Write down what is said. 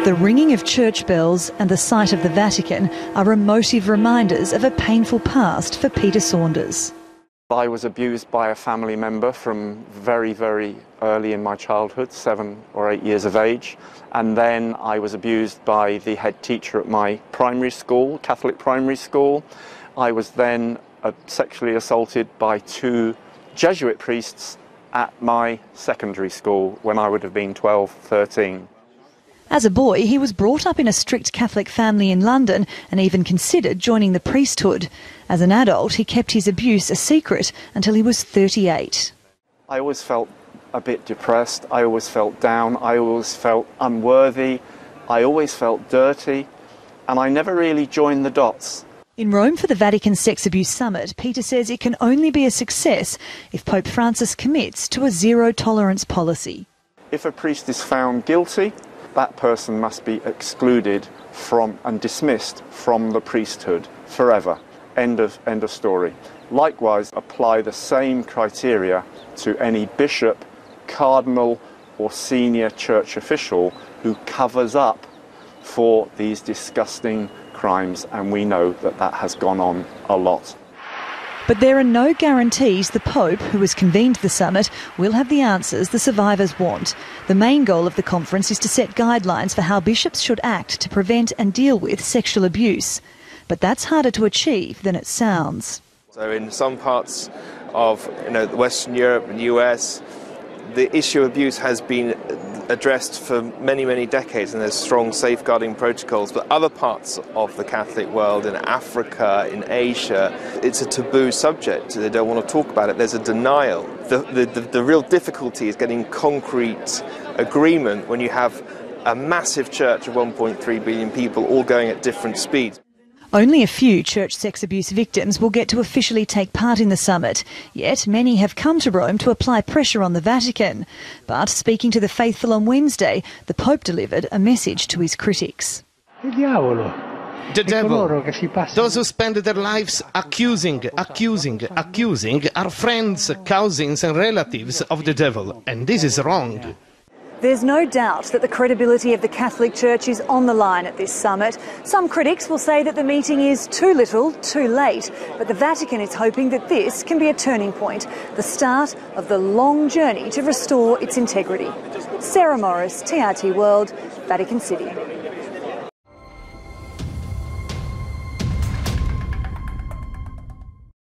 The ringing of church bells and the sight of the Vatican are emotive reminders of a painful past for Peter Saunders. I was abused by a family member from very, very early in my childhood, 7 or 8 years of age. And then I was abused by the head teacher at my primary school, Catholic primary school. I was then sexually assaulted by 2 Jesuit priests at my secondary school when I would have been 12, 13. As a boy, he was brought up in a strict Catholic family in London and even considered joining the priesthood. As an adult, he kept his abuse a secret until he was 38. I always felt a bit depressed, I always felt down, I always felt unworthy, I always felt dirty, and I never really joined the dots. In Rome for the Vatican Sex Abuse Summit, Peter says it can only be a success if Pope Francis commits to a zero-tolerance policy. If a priest is found guilty, that person must be excluded from and dismissed from the priesthood forever. End of story. Likewise, apply the same criteria to any bishop, cardinal or senior church official who covers up for these disgusting crimes, and we know that that has gone on a lot. But there are no guarantees the Pope, who has convened the summit, will have the answers the survivors want. The main goal of the conference is to set guidelines for how bishops should act to prevent and deal with sexual abuse. But that's harder to achieve than it sounds. So in some parts of Western Europe and US, the issue of abuse has been addressed for many, many decades, and there's strong safeguarding protocols. But other parts of the Catholic world, in Africa, in Asia, it's a taboo subject. They don't want to talk about it. There's a denial. The real difficulty is getting concrete agreement when you have a massive church of 1.3 billion people all going at different speeds. Only a few church sex abuse victims will get to officially take part in the summit, yet many have come to Rome to apply pressure on the Vatican. But speaking to the faithful on Wednesday, the Pope delivered a message to his critics. The devil, those who spend their lives accusing, are friends, cousins and relatives of the devil, and this is wrong. There's no doubt that the credibility of the Catholic Church is on the line at this summit. Some critics will say that the meeting is too little, too late, but the Vatican is hoping that this can be a turning point, the start of the long journey to restore its integrity. Sarah Morris, TRT World, Vatican City.